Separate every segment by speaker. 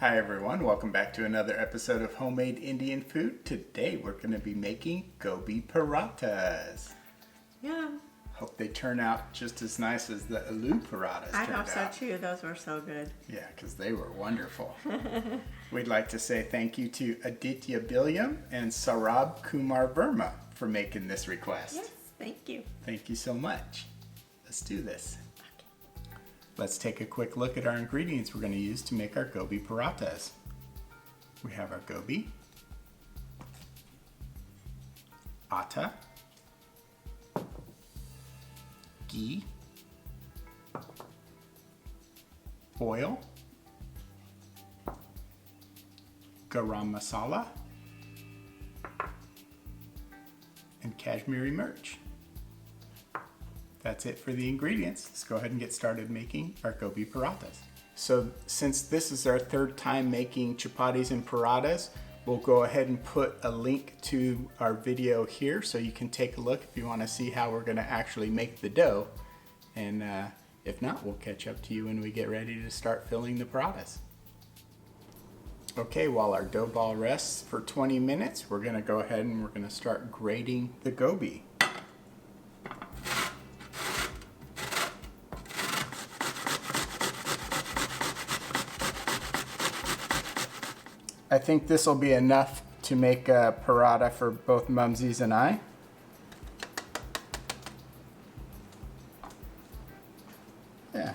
Speaker 1: Hi everyone, welcome back to another episode of Homemade Indian Food. Today we're going to be making Gobi parathas.
Speaker 2: Yeah.
Speaker 1: Hope they turn out just as nice as the aloo parathas
Speaker 2: I
Speaker 1: turned
Speaker 2: hope so
Speaker 1: out.
Speaker 2: too. Those were so good.
Speaker 1: Yeah, because they were wonderful. We'd like to say thank you to Aditya, Billiam and Saurab, Kumar, Verma for making this request.
Speaker 2: Yes, thank you.
Speaker 1: Thank you so much. Let's do this. Let's take a quick look at our ingredients we're going to use to make our Gobi parathas. We have our Gobi, atta, ghee, oil, garam masala, and Kashmiri mirch. That's it for the ingredients. Let's go ahead and get started making our Gobi parathas. So since this is our third time making chapatis and parathas, we'll go ahead and put a link to our video here so you can take a look if you want to see how we're going to actually make the dough. And if not, we'll catch up to you when we get ready to start filling the parathas. Okay, while our dough ball rests for 20 minutes, we're going to go ahead and we're going to start grating the Gobi. I think this will be enough to make a paratha for both Mumzies and I. Yeah,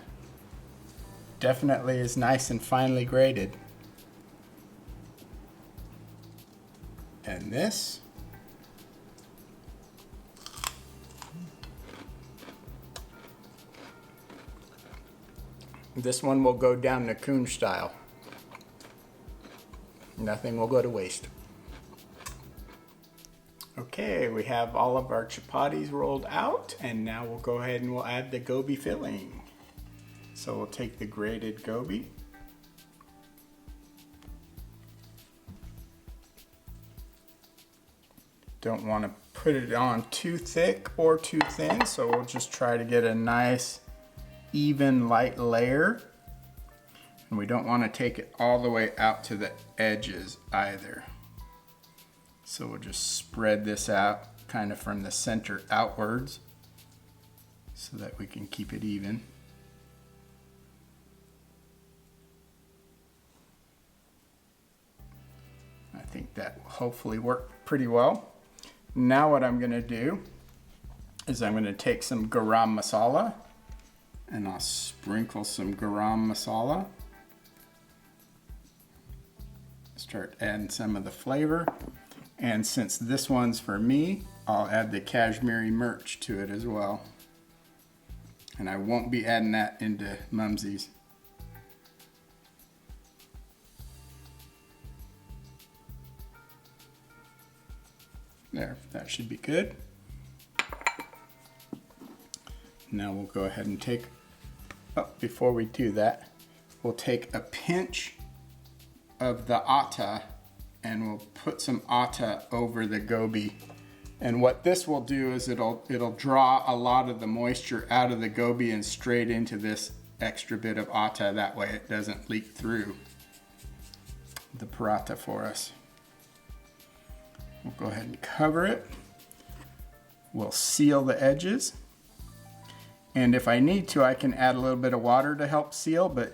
Speaker 1: definitely is nice and finely grated. And this one will go down Nakoon style. Nothing will go to waste. Okay, we have all of our chapatis rolled out, and now we'll go ahead and we'll add the Gobi filling. So we'll take the grated Gobi, don't want to put it on too thick or too thin, so we'll just try to get a nice even light layer. And we don't want to take it all the way out to the edges either. So we'll just spread this out kind of from the center outwards so that we can keep it even. I think that will hopefully work pretty well. Now what I'm going to do is I'm going to take some garam masala and I'll sprinkle some garam masala. Start adding some of the flavor, and since this one's for me, I'll add the Kashmiri mirch to it as well, and I won't be adding that into Mumzies. There, that should be good. Now we'll go ahead and take, before we do that, we'll take a pinch of the atta and we'll put some atta over the Gobi. And what this will do is it'll draw a lot of the moisture out of the Gobi and straight into this extra bit of atta. That way it doesn't leak through the paratha for us. We'll go ahead and cover it. We'll seal the edges. And if I need to, I can add a little bit of water to help seal, but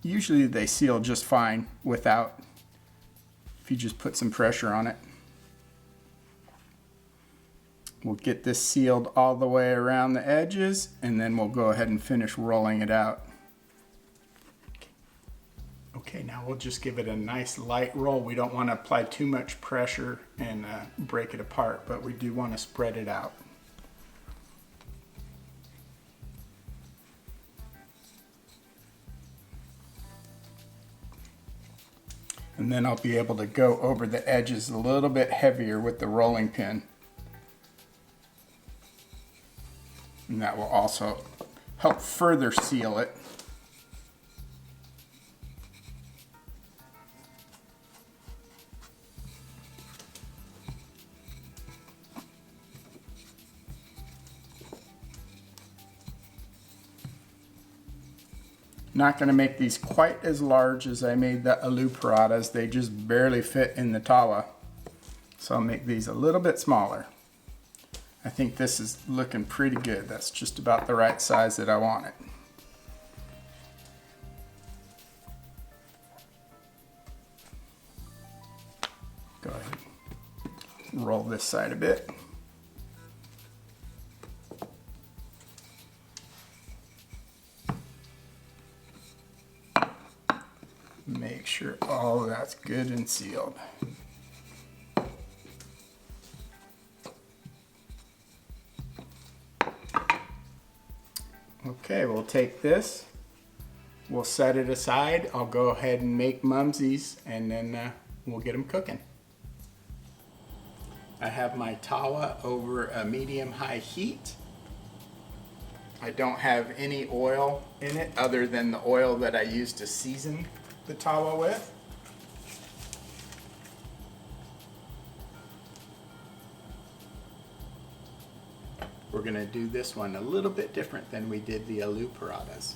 Speaker 1: usually they seal just fine without, if you just put some pressure on it. We'll get this sealed all the way around the edges, and then we'll go ahead and finish rolling it out. Okay, now we'll just give it a nice light roll. We don't want to apply too much pressure and break it apart, but we do want to spread it out. And then I'll be able to go over the edges a little bit heavier with the rolling pin. And that will also help further seal it. Not going to make these quite as large as I made the aloo parathas. They just barely fit in the tawa. So I'll make these a little bit smaller. I think this is looking pretty good. That's just about the right size that I want it. Go ahead and roll this side a bit. Make sure all of that's good and sealed. Okay, we'll take this, we'll set it aside. I'll go ahead and make Mumzies and then we'll get them cooking. I have my tawa over a medium-high heat. I don't have any oil in it other than the oil that I use to season the tawa with. We're gonna do this one a little bit different than we did the aloo parathas.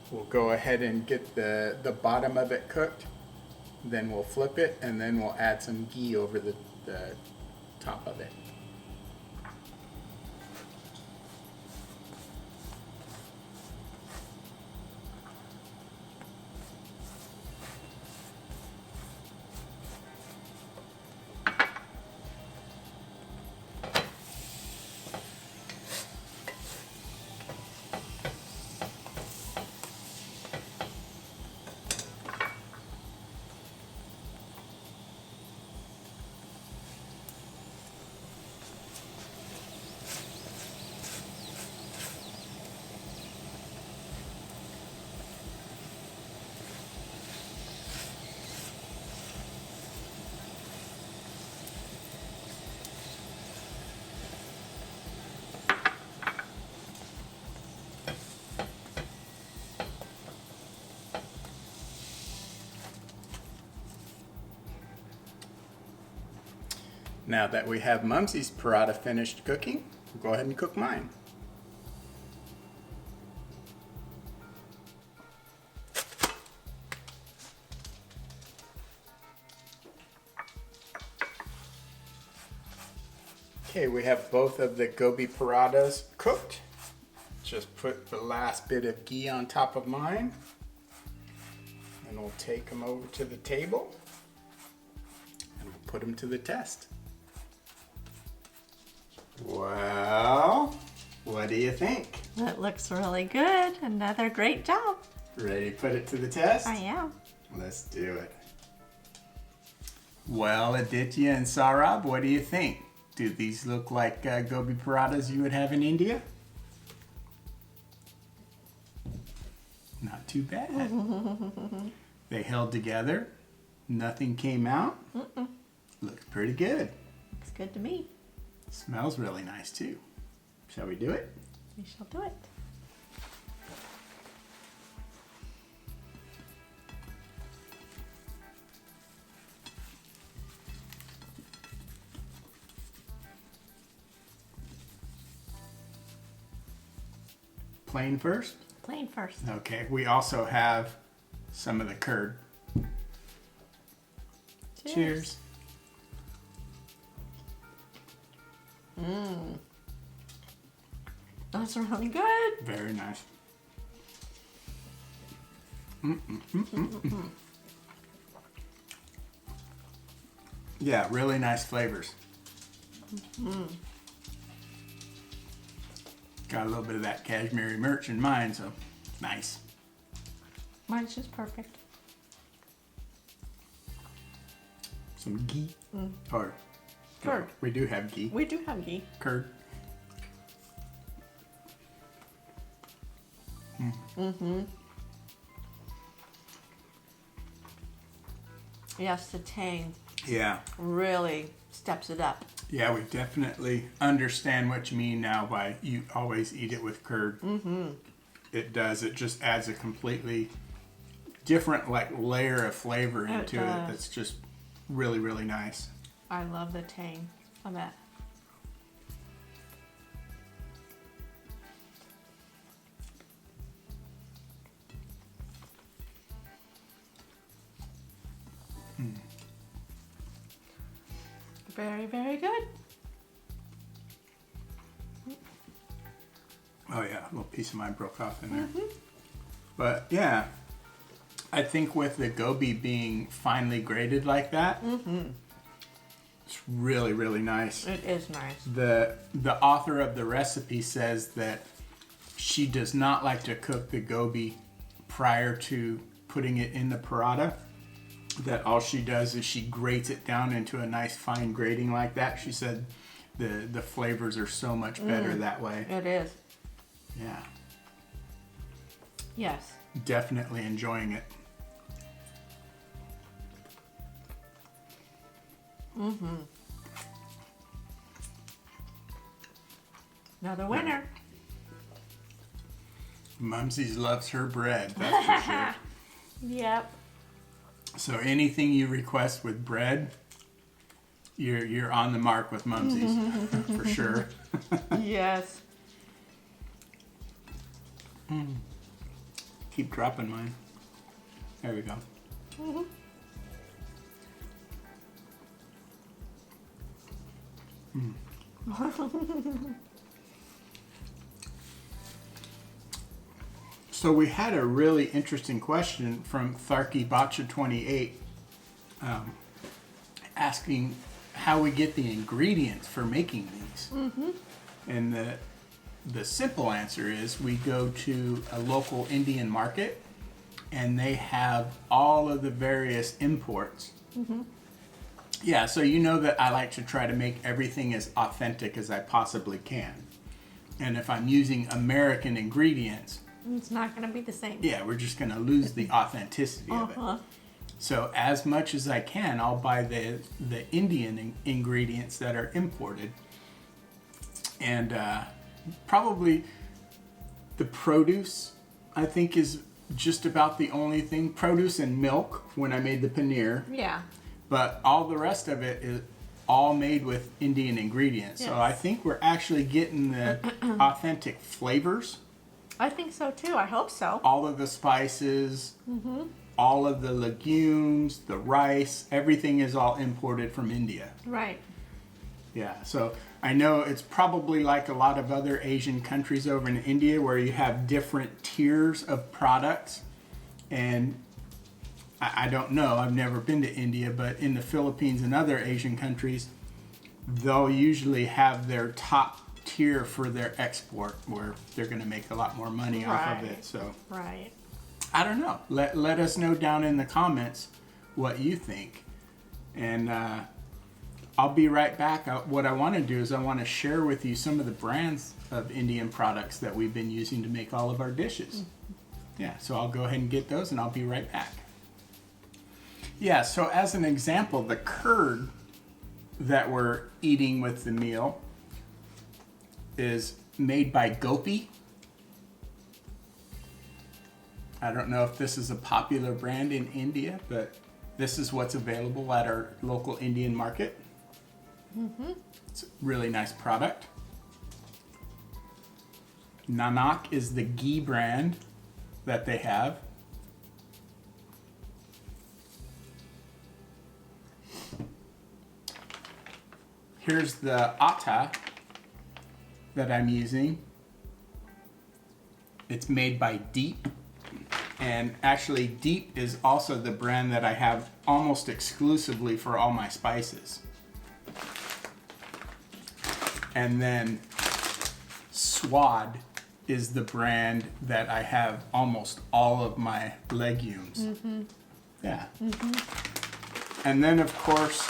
Speaker 1: We'll go ahead and get the bottom of it cooked, then we'll flip it, and then we'll add some ghee over the top of it. Now that we have Mumzies paratha finished cooking, we'll go ahead and cook mine. Okay, we have both of the Gobi parathas cooked. Just put the last bit of ghee on top of mine. And we'll take them over to the table. And we'll put them to the test. Well, what do you think?
Speaker 2: That looks really good. Another great job.
Speaker 1: Ready to put it to the test?
Speaker 2: I am.
Speaker 1: Let's do it. Well, Aditya and Saurab, what do you think? Do these look like Gobi parathas you would have in India? Not too bad. They held together. Nothing came out. Looks pretty good.
Speaker 2: Looks good to me.
Speaker 1: Smells really nice too. Shall we do it?
Speaker 2: We shall do it.
Speaker 1: Plain first?
Speaker 2: Plain first.
Speaker 1: Okay, we also have some of the curd. Cheers.
Speaker 2: That's really good.
Speaker 1: Very nice. Yeah, really nice flavors. Got a little bit of that Kashmiri mirch in mine, so nice.
Speaker 2: Mine's just perfect.
Speaker 1: Some ghee. Or
Speaker 2: Curd.
Speaker 1: we do have ghee.
Speaker 2: We do have ghee.
Speaker 1: Curd.
Speaker 2: Yes, the tang
Speaker 1: Yeah.
Speaker 2: really steps it up.
Speaker 1: Yeah, we definitely understand what you mean now by you always eat it with curd. It does. It just adds a completely different layer of flavor into it that's just really, really nice.
Speaker 2: I love the tang of that. Very, very good.
Speaker 1: Oh yeah, a little piece of mine broke off in there. But yeah, I think with the Gobi being finely grated like that, it's really, really nice.
Speaker 2: It is nice.
Speaker 1: The author of the recipe says that she does not like to cook the Gobi prior to putting it in the paratha. That all she does is she grates it down into a nice fine grating like that. She said the flavors are so much better that way.
Speaker 2: It is.
Speaker 1: Yeah,
Speaker 2: Yes.
Speaker 1: definitely enjoying it.
Speaker 2: Another winner.
Speaker 1: Mumzies loves her bread, that's for sure.
Speaker 2: Yep.
Speaker 1: So anything you request with bread, you're on the mark with Mumzies, for sure.
Speaker 2: Yes.
Speaker 1: Keep dropping mine. There we go. So we had a really interesting question from Tharky Bacha 28 asking how we get the ingredients for making these. And the simple answer is we go to a local Indian market and they have all of the various imports. Yeah, so you know that I like to try to make everything as authentic as I possibly can. And if I'm using American ingredients,
Speaker 2: It's not going to be the same.
Speaker 1: yeah, we're just going to lose the authenticity of it. So as much as I can, I'll buy the Indian ingredients that are imported. And probably the produce, I think, is just about the only thing. Produce and milk when I made the paneer.
Speaker 2: Yeah.
Speaker 1: But all the rest of it is all made with Indian ingredients. So
Speaker 2: Yes.
Speaker 1: I think we're actually getting the authentic flavors.
Speaker 2: I think so too. I hope so.
Speaker 1: All of the spices, all of the legumes, the rice, everything is all imported from India.
Speaker 2: Right.
Speaker 1: Yeah, so I know it's probably like a lot of other Asian countries over in India where you have different tiers of products. And I don't know, I've never been to India, but in the Philippines and other Asian countries, they'll usually have their top tier for their export where they're going to make a lot more money off of
Speaker 2: Right.
Speaker 1: it. So
Speaker 2: Right.
Speaker 1: I don't know. Let us know down in the comments what you think. And I'll be right back. What I want to do is I want to share with you some of the brands of Indian products that we've been using to make all of our dishes. Yeah, so I'll go ahead and get those and I'll be right back. Yeah, so as an example, the curd that we're eating with the meal is made by Gobi. I don't know if this is a popular brand in India, but this is what's available at our local Indian market. It's a really nice product. Nanak is the ghee brand that they have. Here's the atta that I'm using. It's made by Deep. And actually Deep is also the brand that I have almost exclusively for all my spices. And then Swad is the brand that I have almost all of my legumes. Yeah. And then of course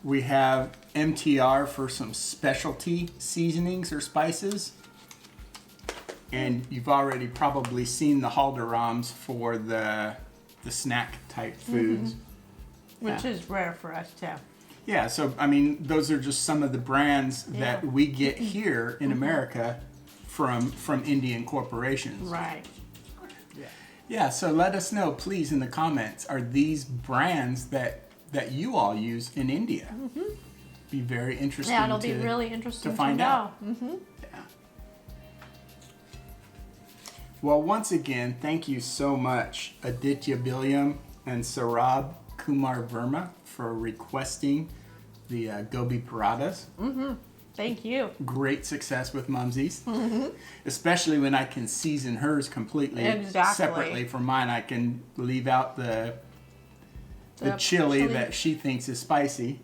Speaker 1: we have MTR for some specialty seasonings or spices. And you've already probably seen the halderams for the snack type foods.
Speaker 2: Which
Speaker 1: Yeah.
Speaker 2: is rare for us too.
Speaker 1: Yeah, so I mean, those are just some of the brands that
Speaker 2: Yeah.
Speaker 1: we get here in America from Indian corporations.
Speaker 2: Right.
Speaker 1: Yeah, so let us know, please, in the comments. Are these brands that you all use in India? Be very interesting.
Speaker 2: Yeah, it'll be really interesting to
Speaker 1: find
Speaker 2: know.
Speaker 1: out. Yeah. Well, once again, thank you so much, Aditya, Billiam, and Saurab, Kumar, Verma, for requesting the Gobi Parathas.
Speaker 2: Thank you.
Speaker 1: Great success with Mumzies. Especially when I can season hers completely separately from mine. I can leave out the chili that she thinks is spicy.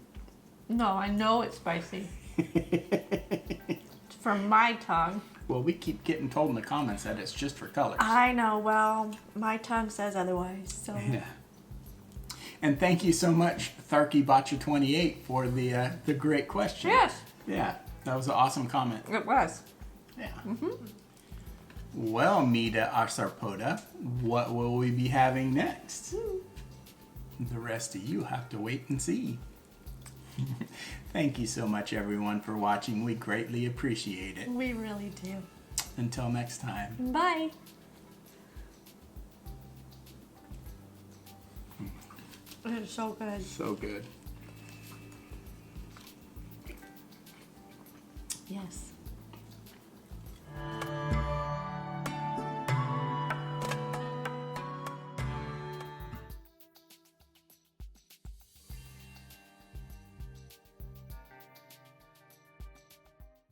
Speaker 2: No, I know it's spicy. It's from my tongue.
Speaker 1: Well, we keep getting told in the comments that it's just for colors.
Speaker 2: I know. Well, my tongue says otherwise. So.
Speaker 1: Yeah. And thank you so much, Tharky Bacha 28, for the great question.
Speaker 2: Yes.
Speaker 1: Yeah, that was an awesome comment.
Speaker 2: It was.
Speaker 1: Yeah. Well, Mida Arsarpoda, what will we be having next? The rest of you have to wait and see. Thank you so much, everyone, for watching. We greatly appreciate it.
Speaker 2: We really do.
Speaker 1: Until next time.
Speaker 2: Bye. It's so good.
Speaker 1: So good.
Speaker 2: Yes.